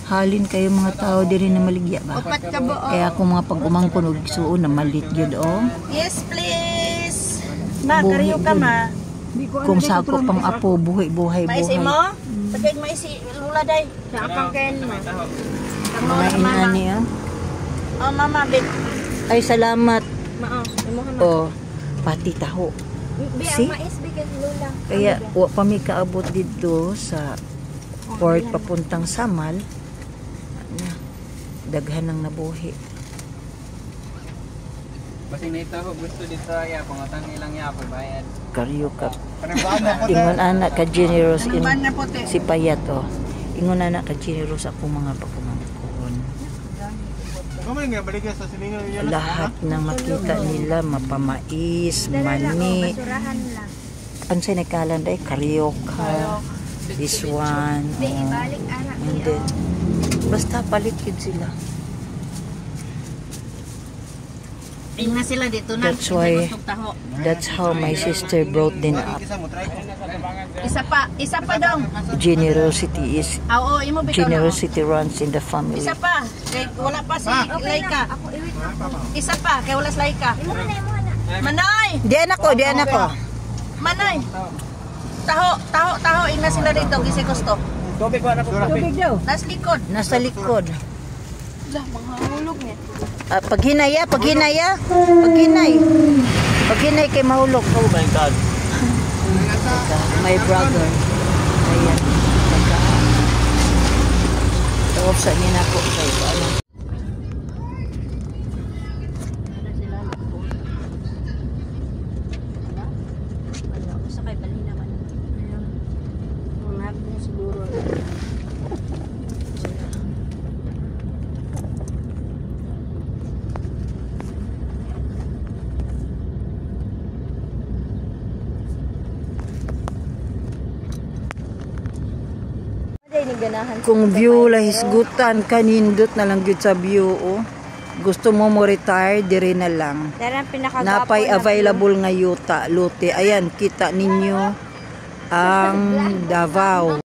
Halin kayo mga tao diri na maligya ba? Upat ka buo. Kaya ako mga pag-umangkon og suon na malit gyud Yes, please. Ma, kariyo ka ma. Kung sako pang apo buhay. Maisi mo? Pagkain maisi lula day. Sa apang ken ma. Mga inani Oh, mama, bit. Ay salamat. Mao, imuha ma. Oh, pati taho. Bi, mais bigas lula. Kaya wa pa mi kaabot dito sa port papuntang Samal. Daghan ng nabuhi. Basing na ito, gusto dito ya pangutang ilang ya pagbayad. Karyo ka. Ingon anak ka generous si Payat Ingon anak ka generous ako mga pagkumangkon. Lahat ng makita nila mapamais, mani. Ang sinikalan ay karyoka. This one. And then, basta palit yun sila. Tingnan sila dito na. That's how my sister brought them up. Isa pa daw. Generosity runs in the family. Isa pa. Wala pa si Laika. Isa pa, kaya wala si Laika. Manoy! Diyan ako. Manoy! Taho, ina sila dito, gisi gusto. Tubig ko na po. Tubig daw. Nasa likod. Lah, mga hulog niya. Paghinay. Paghinay kay mahulog. Oh my God. My brother. Ayan. Tawag sa nina ko. Ano? Kung view la hisgutan kanindot na lang gyud sa view Gusto mo retire dire na lang. Napay available nga yuta, lote. Ayan, kita ninyo ang Davao.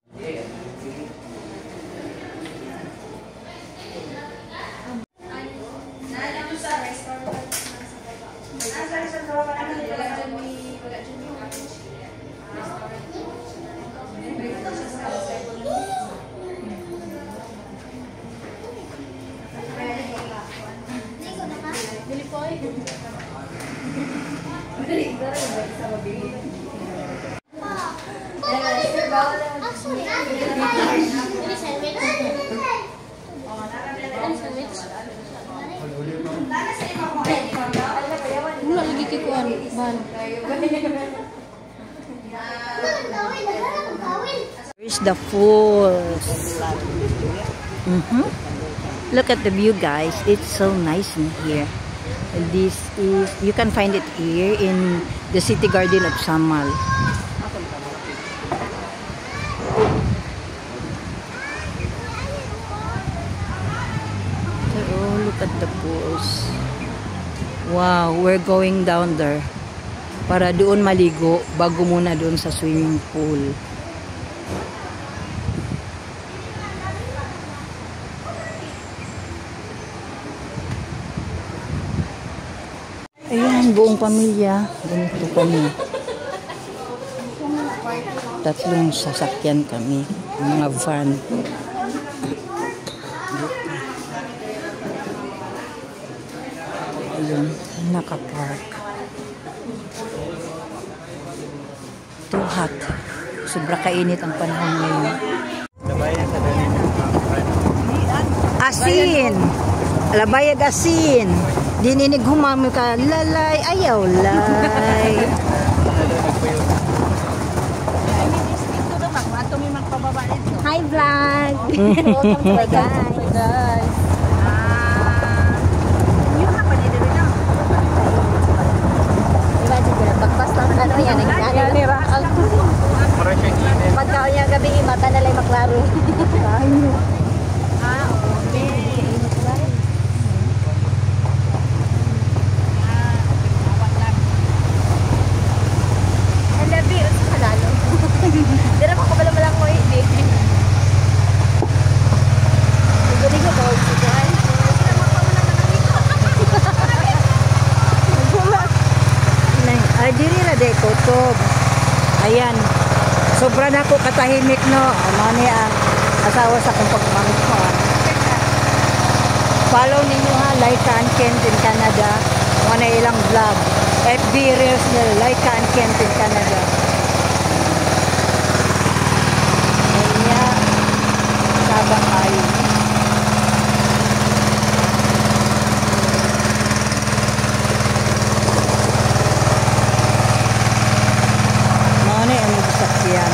Wala lagi kikuan, ban. Here's the falls. Look at the view, guys. It's so nice in here. This is, you can find it here in the City Garden of Samal. Oh, look at the pools. Wow, we're going down there para doon maligo bago muna doon sa swimming pool. Ayan, buong pamilya. Ganito kami. Tatlong sasakyan kami. Mga van. Ayan, nakapark. Too hot. Sobra kainit ang panahon ngayon. Asin! Labayag asin! Dininig humami ka, lalay, ayaw, lay. Hi, vlog! Welcome to guys! Yung hapa niya din na. Imagine ko na, pagpas lang ano yan, nagkakal. Pagkaon niya gabi, mata na lang maklaro. Ayan. Sobra na ko katahimik no. Mani ang asawa sa kong pagmamit mo. Follow ninyo ha, Laika and Kent in Canada. Mga ilang vlog. FB Reels nila, Laika and Kent in Canada. Ayan. Sabang ayo. Mani ang nagsakyan.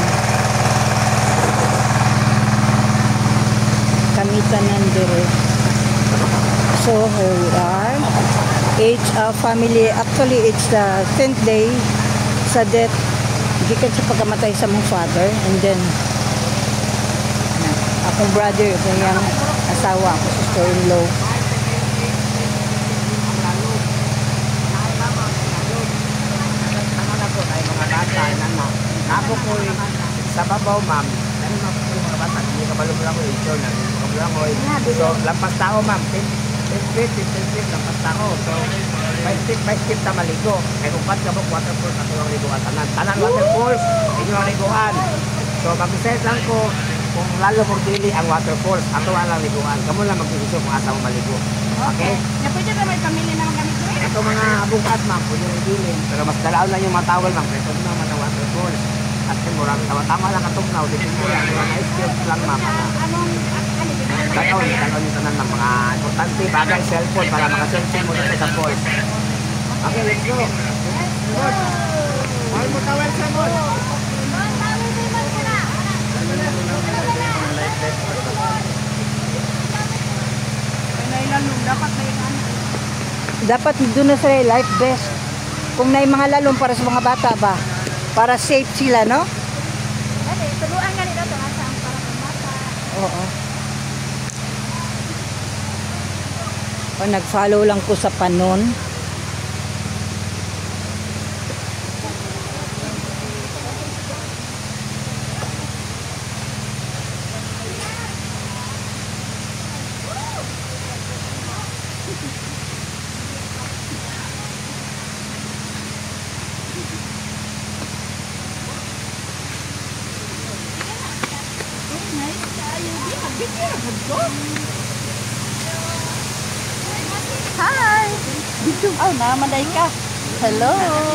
Kamitan nandito. So here we are. It's a family. Actually, it's the 10th day sa death. Gikan sa pagkamatay sa mong father. And then, akong brother, kanyang asawa, ako sister-in-law. Ako po sa babaw, ma'am. Ano na po yung mga bata? Hindi ka malumula ko ito. So, lampas tao, ma'am. 10 feet, lampas tao. So, 5 feet na maligo. Kaya kung ba't ka mo, waterfall na ito ang liguan. Tanan waterfalls, inyo ang liguan. So, mag-decide lang ko kung lalo mong dili ang waterfalls. Ato ang liguan. Kamu lang mag-decision kung asa mo maligo. Okay? Na pwede na may pamilya na mga ganito. Ito mga bukat, ma'am. Pwede na dilin. Pero mas dalaw lang yung mga towel, ma'am. Kaya ito naman ang waterfalls. At murang tama lang katugnaw, depende lang mga na-skills lang, ma'am. Tanaw yung tanan ng mga importante bagay, cellphone para makaselfie mo dito sa falls. Okay, let's go. All mo tawel sa mo. Dapat doon na sila life vest. Kung na mga lalong para sa mga bata ba? Para safe sila, no? Tuluan nga nila ito para sa bata. Oo. O, nag-follow lang ko sa panon. Hi! Oh, namaday ka. Hello!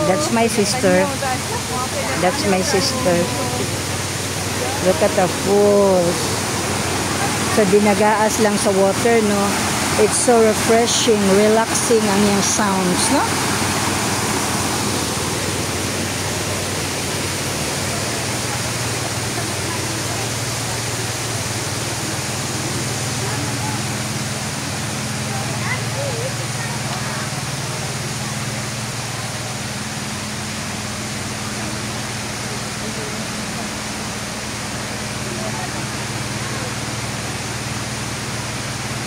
That's my sister. That's my sister. Look at the falls. So, dinagaas lang sa water, no? It's so refreshing, relaxing ang yung sounds, no?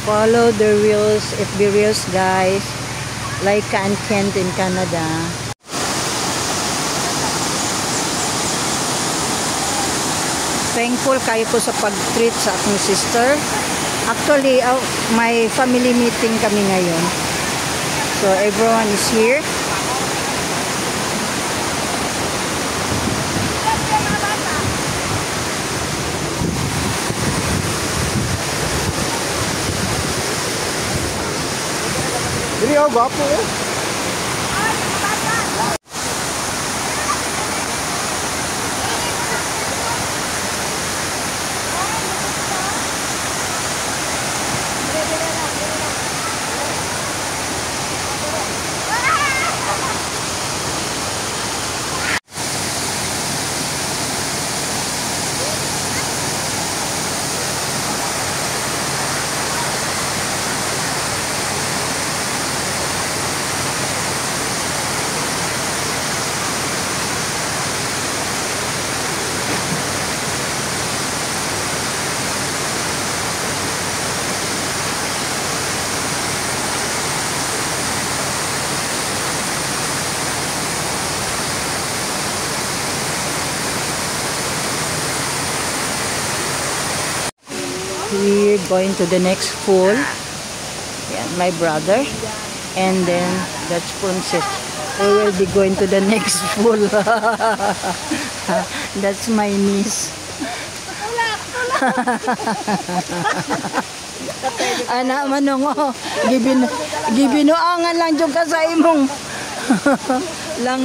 Follow the reels, FB Reels, guys. Laika and Kent in Canada. Thankful kayo ko sa pag-treat sa akong sister. Actually, may family meeting kami ngayon. So, everyone is here. Dili ako, gwapo eh. We're going to the next pool. Yeah, my brother. And then that's Princess. We will be going to the next pool. That's my niece. Anak manungo. Gibinuangan lang jud ka sa imong. lang.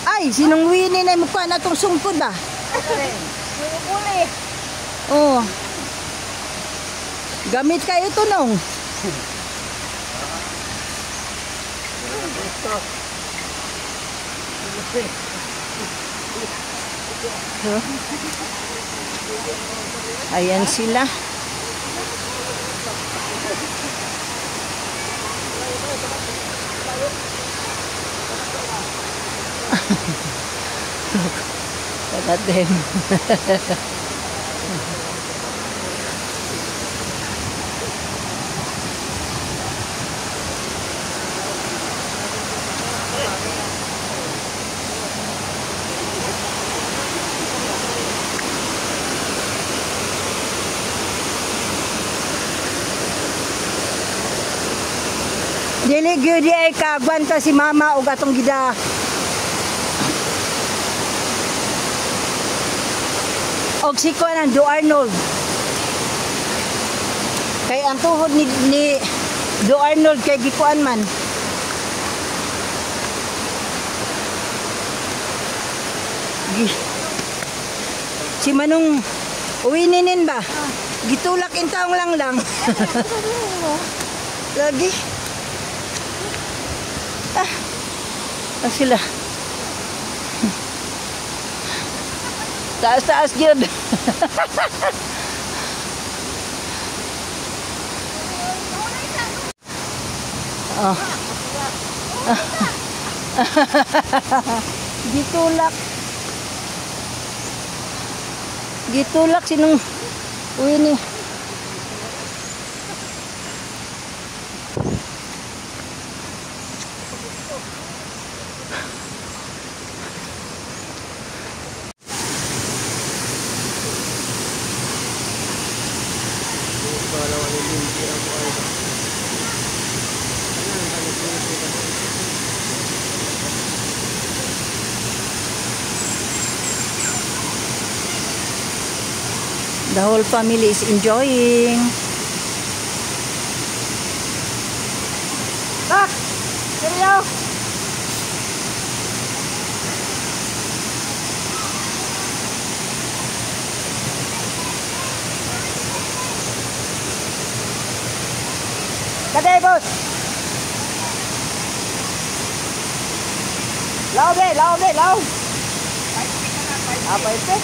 Ay, sinong Winnie na mukha na itong sungkod ba? Oh. Gamit kayo ito nung. Ayan sila. Look at them. Dili gyud ay kagwanta si mama og atong gida. Og si Kuan Do Arnold. Kay ang tuhod ni Do Arnold kay gikuan man. Si Manong uwininin ba? Gitulak intaong lang. Lagi. Sila. Taas yun. Oh. Gitulak sinong Winnie. The whole family is enjoying. Look! Seryo! Kadai, boss! Lao! Apa itu?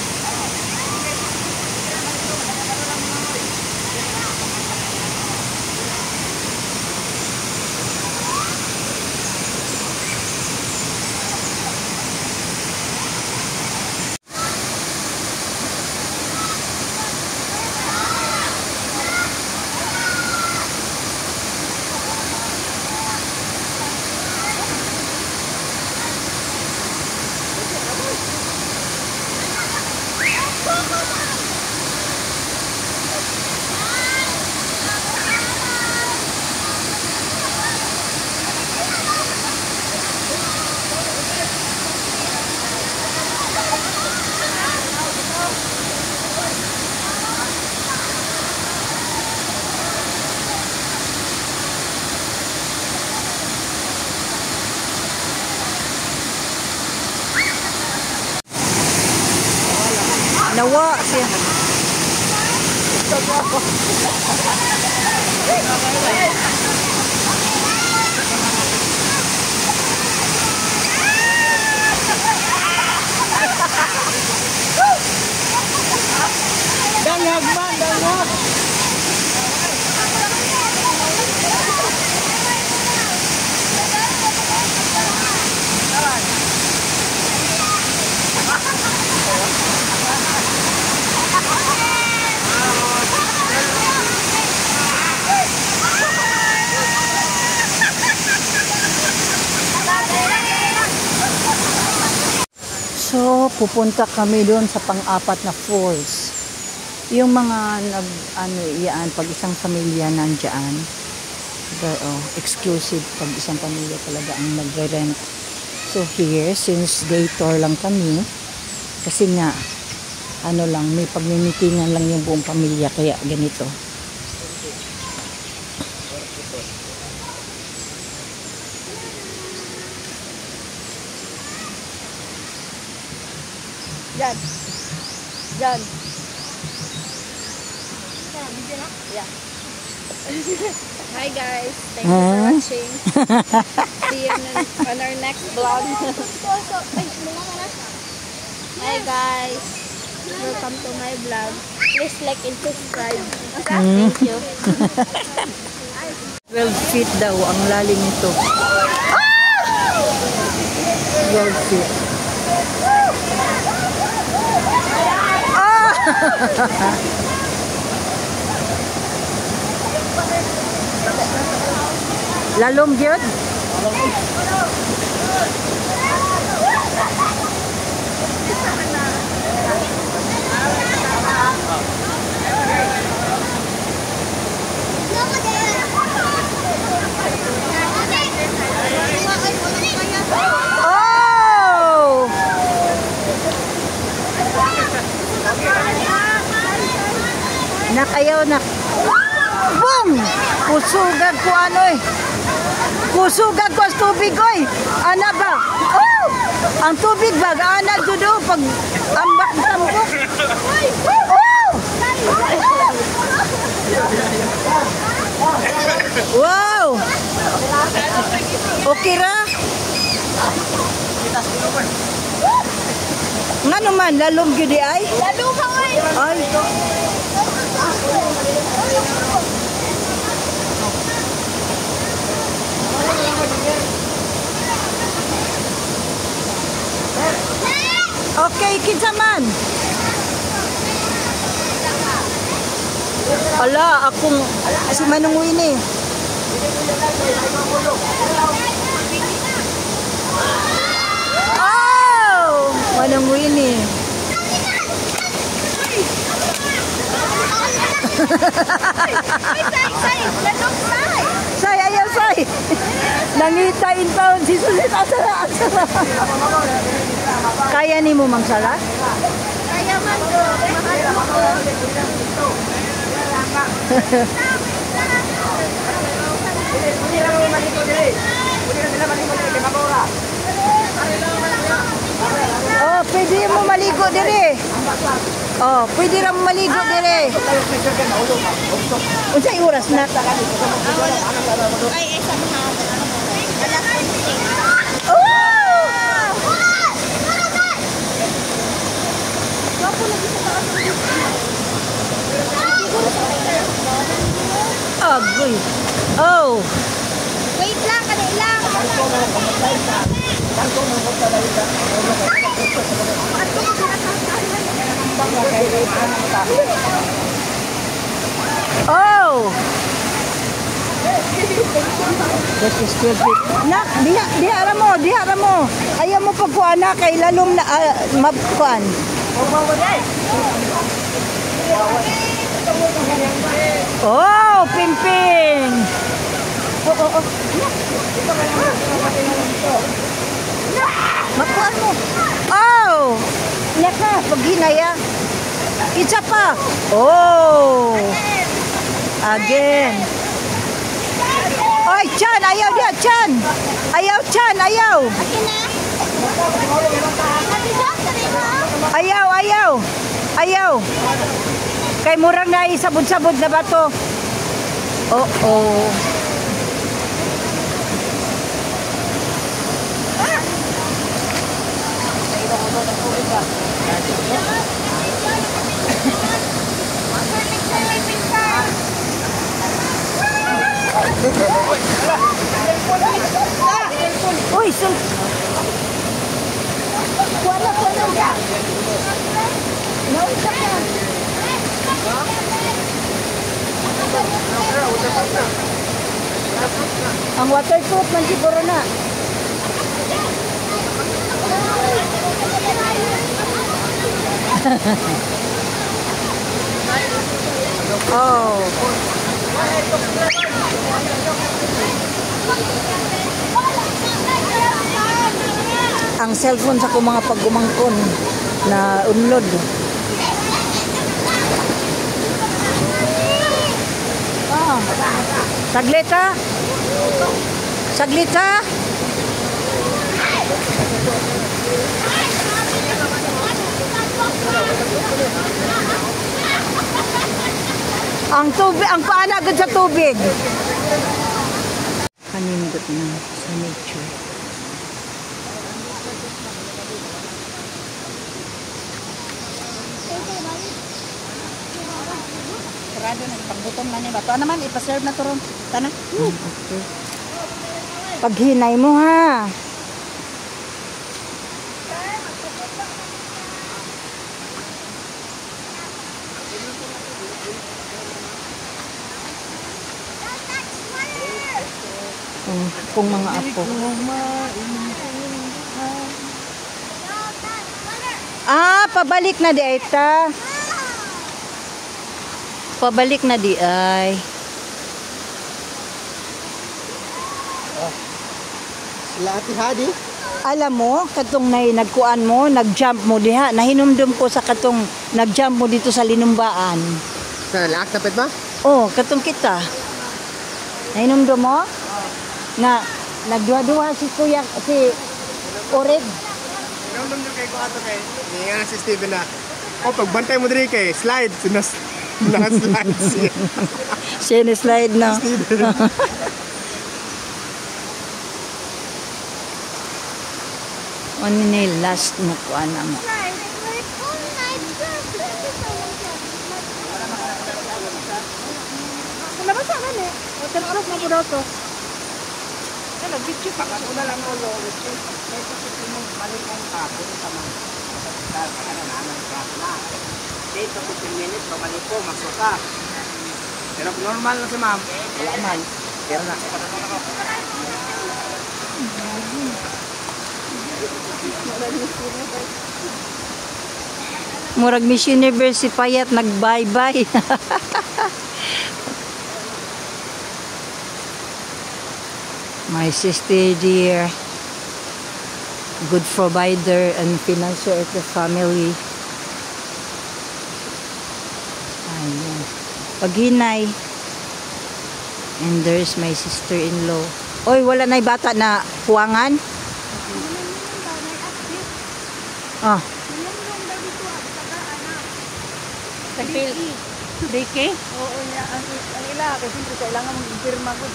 Nawa siya. Dangag man, dangag. So, pupunta kami doon sa pang-apat na falls. Yung mga pag isang pamilya nandiyan, Exclusive pag isang pamilya talaga ang nagre-rent. So here, since day tour lang kami, kasi nga, ano lang, may pagmimitingan lang yung buong pamilya, kaya ganito. Jan. Jan. Yeah. Hi guys, thank you for watching. See you on our next vlog. Hi guys, welcome to my vlog. Please like and subscribe. Thank you. 12 feet daw ang lalim nito. 12 feet. Lalong gyud. Oh! Nakayaw na. Boom! Kusugag ko ano eh. Kusugag ko ang tubig oy. Ana ba? Oh! Ang tubig ba? Ana judo pag ambak tambok. Oh! Wow! Okay ra? Nga naman, lalong gyud di ay? Lalong ka oy. Ay. Okay, kinsa man? Ala, akong si Manong Winnie. Oh! Manong Winnie. Say, ayaw say. Nangitain taon si Sulit. Asara. Kaya ni mo mangsala? Kaya man ko. Mahal mo. Oh, pwede mo maligo dire. Oh, pwede ra mo maligo dire. Unsay oras na? Ay, isang hapon. Alas 11. Oh! Agoy. Oh. Wait lang, kani lang. Oh. That is 12 feet. Nak, diha ra mo. Ayaw mo pagkuan na kay lalong na mabkuan. Oh, pimping. Oh. Makuan mo. Oh. Naka, pag hinaya. Isa pa. Oh. Again. Oy, Chan, ayaw dia, Chan. Ayaw, Chan, ayaw. Akin na. Ayaw. Kay murang na isabod-sabod na bato. Oh. Uy, kuala ka. Nausa ka. Ang waterproof man siguro na. Oh. Ang cellphone sa kong mga paggumangkon na unlod. Ah, saglit ha. Saglit ha. Ang tubig, ang paana agad sa tubig. Kanindot na sa nature. Sarado na pagbutom na ni bato. Ano naman ipa-serve na to ron. Tana. Okay. Paghinay mo ha. Kung mga apo. Ah, pabalik na di ay ta. Pabalik na di ay. Sila Ate Hadi. Alam mo, katong nagkuan mo, nag-jump mo diha. Nahinumdum ko sa katong nag-jump mo dito sa linumbaan. Sa laak tapit ba? Oh, katong kita. Nahinumdum mo? Nga, nagduwa-duwa si Kuya, si Orig. Nandun nyo kay ko ato kay. Hindi nga si Steven na. Pagbantay mo diri kay slide. Naka-slide siya. Sine-slide na. Ano ni last na kuan na mo? Labas na ni. Hotel oras na po daw to. Kaya video pa ka una lang ulo. Kaya kasi mo balik ang kapo sa mga naman ka na. Dito 15 minutes babalik ko masuka. Pero normal na si ma'am. Wala man. Pero na. Murag Miss Universe si Payat nag-bye-bye. My sister dear, good provider and financer of the family. Ayun. Paghinay. And there's my sister-in-law. Oy, wala na yung bata na puwangan? Ah. Tagpil. Dike? Oo niya. Ang ila, kasi siyempre kailangan mong impirma ko.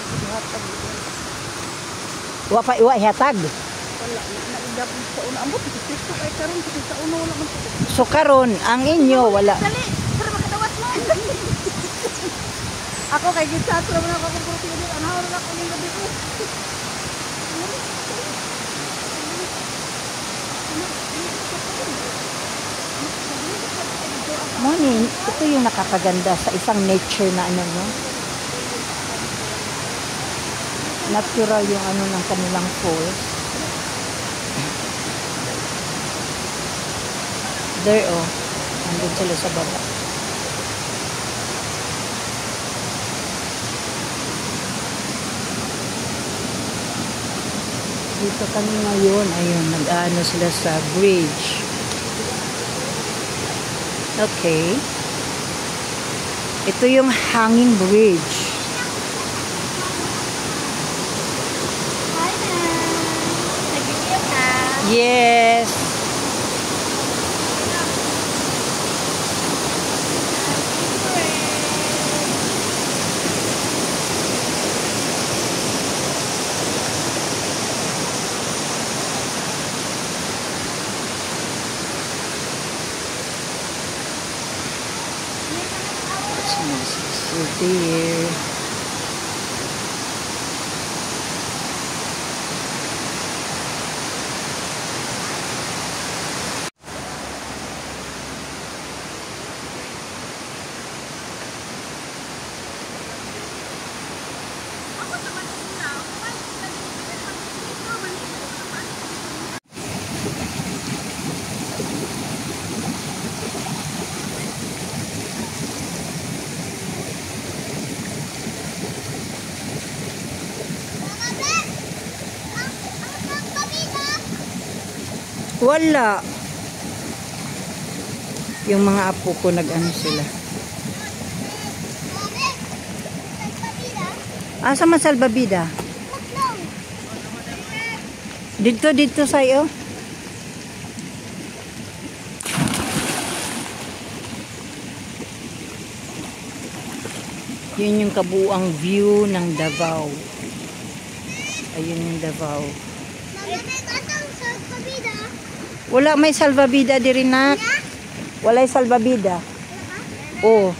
Wa ihatag. Wala. Naidap sa una. Ambot, ito kay karon sa una wala man. So karon ang inyo wala. Dali, para makadawat mo. Ako kay gitsa sa naman ako kung puro ano na ako ng gabi ko. Morning, ito yung nakakaganda sa isang nature na ano, no? Natural yung ano ng kanilang falls. There, oh. Nandun sila sa baba. Dito kami ngayon. Ayun, nag-ano sila sa bridge. Okay. Ito yung hanging bridge. Hi, ma'am. Nag-video ka? Yes. There. Wala. Yung mga apo ko nag-ano sila. Asa man salbabida? Dito sa'yo. Yun yung kabuang view ng Davao. Ayun yung Davao. Wala may salvabida diri nak. Walay salvabida. Oh.